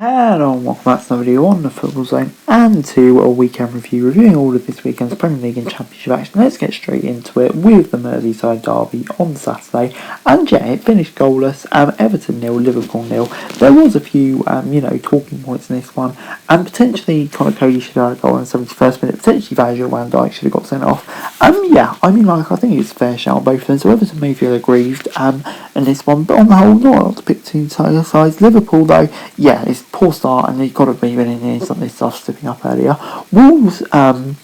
Hello and welcome back to another video on the Football Zone and to a weekend review, reviewing all of this weekend's Premier League and Championship action. Let's get straight into it with the Merseyside Derby on Saturday. And yeah, it finished goalless, Everton 0, Liverpool 0. There was a few, talking points in this one, and potentially Connor Cody should have had a goal in the 71st minute, potentially Virgil van Dijk should have got sent off. I think it's a fair shout on both of them, so Everton may feel aggrieved in this one, but on the whole, not a lot to pick between sides. Liverpool though, yeah, it's poor start and they've got to be winning here. Something stuff slipping up earlier. Wolves 1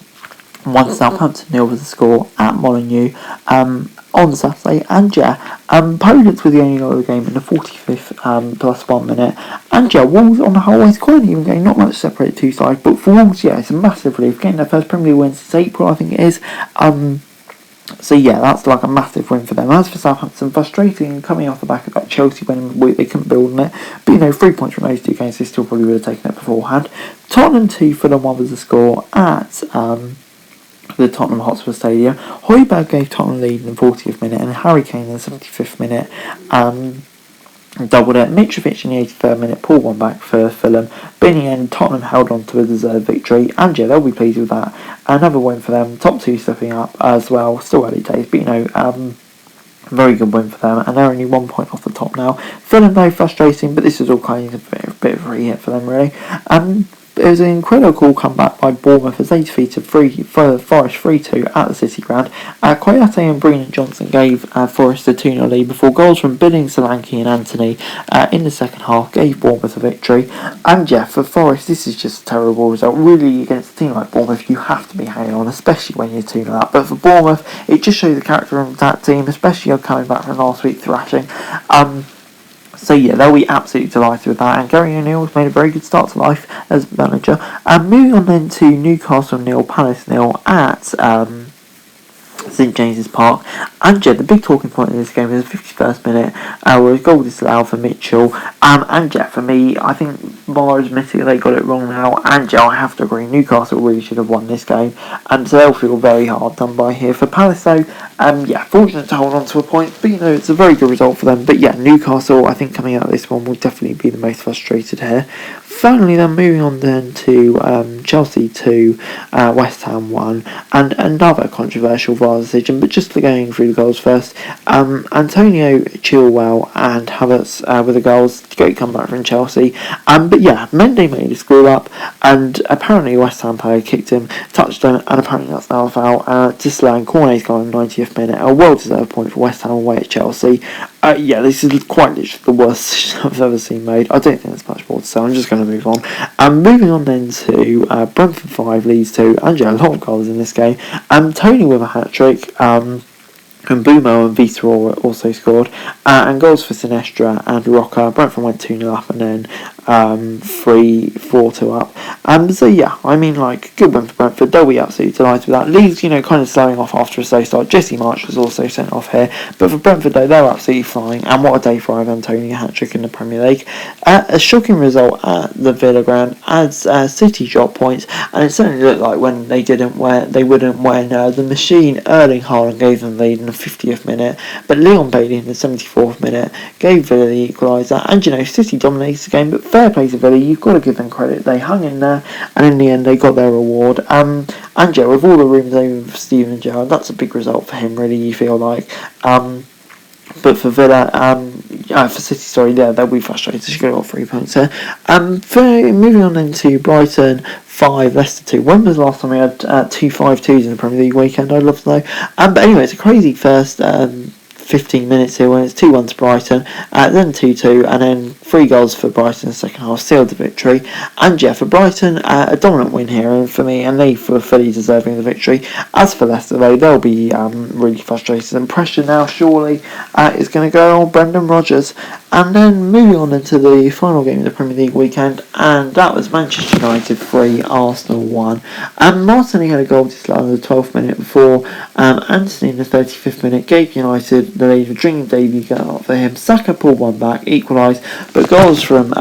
Southampton 0 was the score at Molineux on Saturday, and Poland's were the only goal of the game in the 45th plus 1 minute, and Wolves on the whole is quite an even game, not much separated two sides, but for Wolves, it's a massive relief, getting their first Premier League win since April, I think it is. So that's like a massive win for them. As for Southampton, frustrating coming off the back of that Chelsea win, they couldn't build on it. But 3 points from those two games, they still probably would have taken it beforehand. Tottenham 2, Fulham 1 was the score at the Tottenham Hotspur Stadium. Højbjerg gave Tottenham lead in the 40th minute, and Harry Kane in the 75th minute doubled it. Mitrovic in the 83rd minute pulled one back for Fulham. But in the end, Tottenham held on to a deserved victory, and they'll be pleased with that. Another win for them. Top two stepping up as well. Still early days, but very good win for them, and they're only 1 point off the top now. Fulham though frustrating, but this is all kind of a bit of a re-hit for them really. It was an incredible comeback by Bournemouth as they defeated Forest 3-2 at the City Ground. Koyate and Brennan Johnson gave Forest a 2-0 lead before goals from Billing, Solanke and Anthony in the second half gave Bournemouth a victory. And for Forest, this is just a terrible result. Really, against a team like Bournemouth, you have to be hanging on, especially when you're 2-0 up. But for Bournemouth, it just shows the character of that team, especially coming back from last week's thrashing. They'll be absolutely delighted with that, and Gary O'Neill's made a very good start to life as manager. Moving on then to Newcastle 0, Palace 0 at St James's Park, and the big talking point in this game is the 51st minute where a goal disallowed for Mitchell, and for me, I think VAR admitting they got it wrong now, and I have to agree, Newcastle really should have won this game, and so they'll feel very hard done by here. For Palace though, fortunate to hold on to a point, but it's a very good result for them. But Newcastle, I think coming out of this one will definitely be the most frustrated here. Finally then, moving on then to Chelsea 2, West Ham 1, and another controversial VAR decision, but just going through the goals first. Antonio, Chilwell and Havertz with the goals. Great comeback from Chelsea. Mendy made a screw up, and apparently West Ham player kicked him, touched him, and apparently that's now a foul. Tisla and Cornet's goal in the 90th minute, a well-deserved point for West Ham away at Chelsea. This is quite literally the worst decision I've ever seen made. I don't think there's much more to say. I'm just going to move on. Moving on then to Brentford 5, Leeds 2. A lot of goals in this game. Tony with a hat-trick. And Bumo and Vitor also scored. And goals for Sinestra and Roca. Brentford went 2-0 up and then 3-4-2 up. Good win for Brentford. They'll be absolutely delighted with that. Leeds, kind of slowing off after a slow start. Jesse March was also sent off here. But for Brentford, though, they're absolutely flying. And what a day for Ivan Toney, a hat-trick in the Premier League. A shocking result at the Villa Ground as City dropped points. And it certainly looked like when they wouldn't when the machine Erling Haaland gave them the lead in the 50th minute. But Leon Bailey in the 74th minute gave Villa the equaliser. And, City dominated the game, but fair play to Villa, you've got to give them credit. They hung in there, and in the end, they got their reward. And with all the rumours over Steven Gerrard, that's a big result for him, really, you feel like. But for Villa, for City, they'll be frustrated. She's got 3 points here. Moving on then to Brighton 5, Leicester 2. When was the last time we had 2 5-2s in the Premier League weekend? I'd love to know. But anyway, it's a crazy first 15 minutes here when it's 2-1 to Brighton, then 2-2, and then 3 goals for Brighton in the second half sealed the victory. And for Brighton, a dominant win here for me, and they were fully deserving of the victory. As for Leicester though, they'll be really frustrated, and pressure now surely is going to go on Brendan Rodgers. And then moving on into the final game of the Premier League weekend, and that was Manchester United 3, Arsenal 1. And Martinelli had a goal disallowed in the 12th minute before Anthony in the 35th minute gave United the lead. A drinking debut got up for him. Saka pulled one back, equalised, but goals from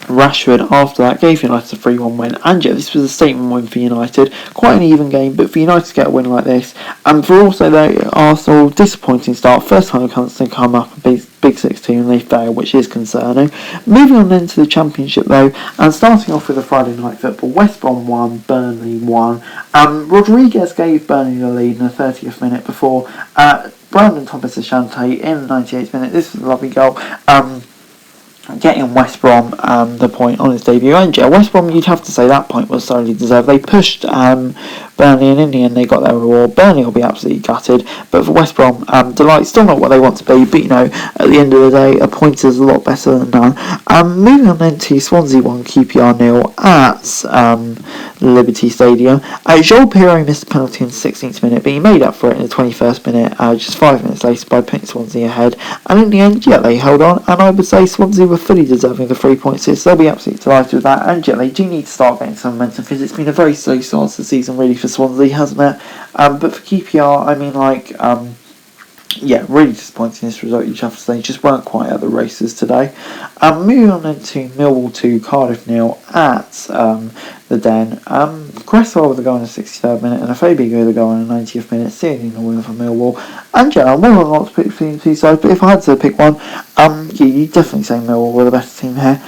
Rashford after that gave United a 3-1 win, and yeah, this was a statement win for United. Quite an even game, but for United to get a win like this, and for also their Arsenal disappointing start, first time they come up a big 6 team and they fail, which is concerning. Moving on then to the Championship though, and starting off with the Friday night football, West Brom 1, Burnley 1. Rodriguez gave Burnley the lead in the 30th minute before Brandon Thomas Asante in the 98th minute. This was a lovely goal. Getting West Brom the point on his debut. And yeah, West Brom, you'd have to say that point was thoroughly deserved. They pushed Burnley, and in the end they got their reward. Burnley will be absolutely gutted, but for West Brom, delight, still not what they want to be, but at the end of the day, a point is a lot better than none. Moving on then to Swansea 1, QPR 0 at Liberty Stadium. Joel Piero missed a penalty in the 16th minute, but he made up for it in the 21st minute, just 5 minutes later by putting Swansea ahead. And in the end, yeah, they held on, and I would say Swansea were fully deserving the 3 points here, so they'll be absolutely delighted with that. And yeah, they do need to start getting some momentum, because it's been a very slow start to the season really for Swansea, hasn't it? But for QPR, really disappointing this result, you have to say. Just weren't quite at the races today. Moving on then to Millwall 2, Cardiff 0 at the Den. Cresswell with a goal in the 63rd minute and a Fabian with a goal in the 90th minute, sealing the win for Millwall. And yeah, I'm more than not to pick between the two sides, but if I had to pick one, you'd definitely say Millwall were the better team here.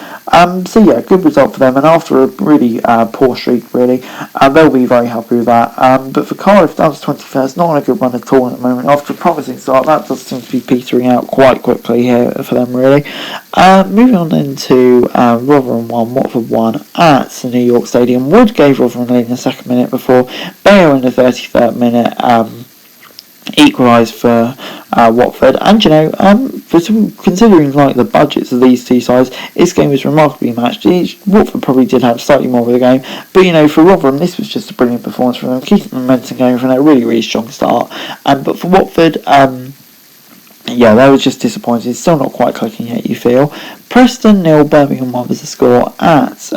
So yeah, good result for them, and after a really poor streak, really, they'll be very happy with that. But for Cardiff, down to 21st, not on a good run at all at the moment. After a promising start, that does seem to be petering out quite quickly here for them, really. Moving on then to Rotherham 1, Watford 1 at the New York Stadium. Wood gave Rotherham lead in the 2nd minute before Bayer in the 33rd minute equalised for Watford. And considering the budgets of these two sides, this game was remarkably matched. Watford probably did have slightly more of the game, but for Rotherham this was just a brilliant performance from them, keeping the momentum going from a really, really strong start. But for Watford, they were just disappointed. Still not quite clicking yet, you feel. Preston 0, Birmingham 1 was the score at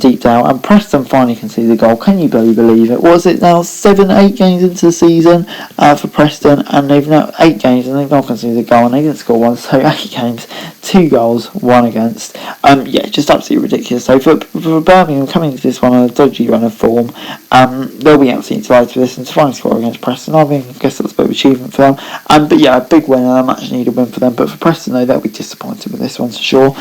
Deepdale, and Preston finally conceded a goal. Can you believe it? Was it now 7-8 games into the season for Preston, and they've now 8 games and they've not conceded a goal, and they didn't score one, so 8 games, 2 goals, 1 against. Just absolutely ridiculous. So for Birmingham coming into this one on a dodgy run of form, they'll be absolutely delighted with this, and to finally score against Preston, I guess that's a bit of achievement for them. But yeah, a big win and a much needed win for them. But for Preston though, they'll be disappointed with this one for sure.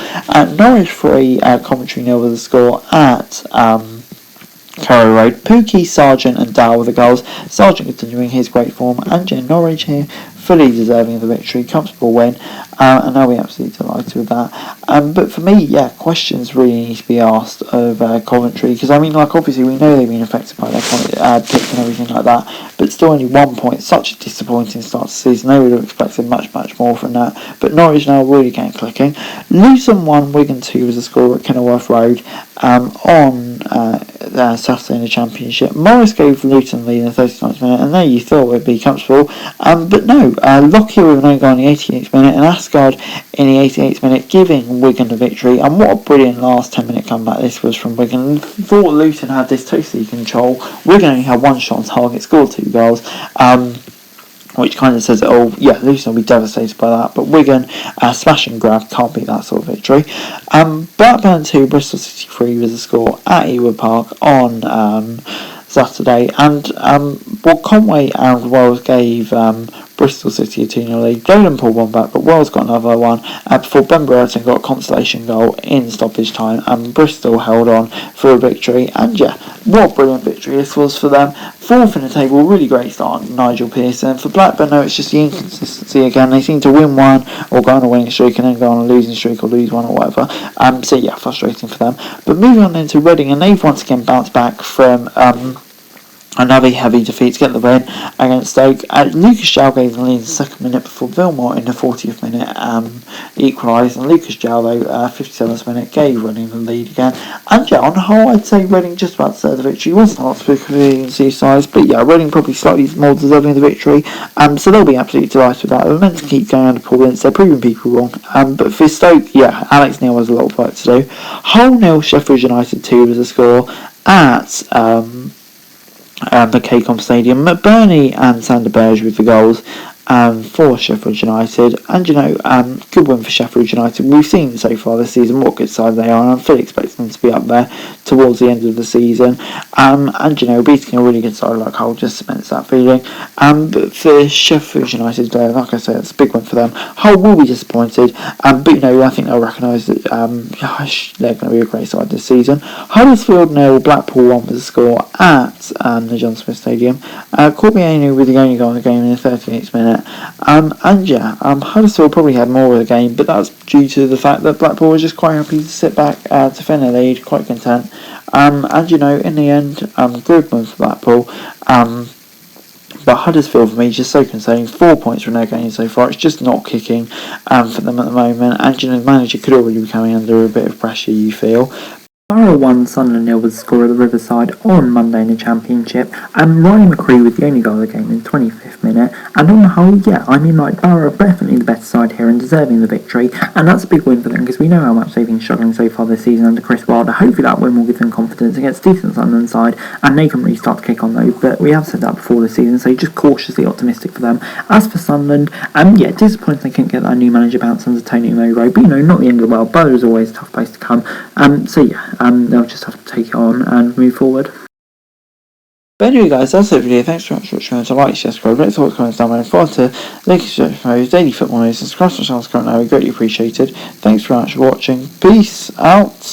Norwich 3, Coventry 0 was the score at Carrow Road. Pookie, Sargent and Dow were the goals. Sargent continuing his great form, and Norwich here fully deserving of the victory, comfortable win, and I'll be absolutely delighted with that. But for me, questions really need to be asked of Coventry, because obviously we know they've been affected by their pick and everything like that, but still only 1 point, such a disappointing start to the season. They would have expected much more from that, but Norwich now really getting clicking. Luton 1, Wigan 2 was the score at Kenilworth Road on Saturday in the Championship. Morris gave Luton lead in the 39th minute, and there you thought would be comfortable, but no. Lockyer with an own goal in the 88th minute, and Asgard in the 88th minute, giving Wigan the victory. And what a brilliant last 10-minute comeback this was from Wigan. Thought Luton had this totally control. Wigan only had 1 shot on target, scored 2 goals. Which kind of says it all. Yeah, Luton will be devastated by that, but Wigan, smash and grab, can't beat that sort of victory. Blackburn 2, Bristol City 3 was the score at Ewood Park on Saturday, and Conway and Wells gave Bristol City a 2-0 lead. Dolan pulled one back, but Wells got another one before Ben Brereton got a consolation goal in stoppage time, and Bristol held on for a victory. And what a brilliant victory this was for them. 4th in the table, really great start on Nigel Pearson. For Blackburn, no, it's just the inconsistency again. They seem to win one or go on a winning streak and then go on a losing streak or lose one or whatever. Frustrating for them. But moving on then to Reading, and they've once again bounced back from another heavy defeat to get the win against Stoke. Lucas Jow gave the lead in the 2nd minute before Vilmot in the 40th minute equalised, and Lucas Jow though 57th minute gave Reading the lead again. And on the whole, I'd say Reading just about deserved the victory. It wasn't a lot to see size, but Reading probably slightly more deserving of the victory, so they'll be absolutely delighted with that. They're meant to keep going under Paul Ince, they're proving people wrong, but for Stoke, Alex Neil has a lot of work to do. Hull 0, Sheffield United 2 was the score at the KCOM Stadium. McBurney and Sander Berge with the goals. for Sheffield United, and good win for Sheffield United. We've seen so far this season what good side they are, and I'm fully expecting them to be up there towards the end of the season, beating a really good side like Hull just cements that feeling. But for Sheffield United, like I said, it's a big one for them. Hull will be disappointed, but I think they'll recognise that they're going to be a great side this season. Huddersfield 0, Blackpool 1 was the score at the John Smith Stadium. Corbiano with the only goal in the game in the 38th minute. Huddersfield probably had more of the game, but that's due to the fact that Blackpool was just quite happy to sit back to defend their lead, quite content. In the end, good win for Blackpool. But Huddersfield for me is just so concerning. 4 points from their game so far. It's just not kicking for them at the moment. And the manager could already be coming under a bit of pressure, you feel. Borough 1, Sunderland 0 was the score at the Riverside on Monday in the Championship, and Ryan McCree with the only goal of the game in the 25th minute. And on the whole, Borough are definitely the better side here and deserving the victory, and that's a big win for them because we know how much they've been struggling so far this season under Chris Wilder. Hopefully that win will give them confidence against a decent Sunderland side, and they can really start to kick on though, but we have said that before this season, so just cautiously optimistic for them. As for Sunderland, disappointed they couldn't get that new manager bounce under Tony Mowbray, but not the end of the world. Borough is always a tough place to come, they'll just have to take it on and move forward. But anyway guys, that's it for today. Thanks very much for watching. So like, share, subscribe, let's talk, comments down below. Forward to latest videos, daily football news, and subscribe to the channel currently, greatly appreciated. Thanks very much for watching. Peace out.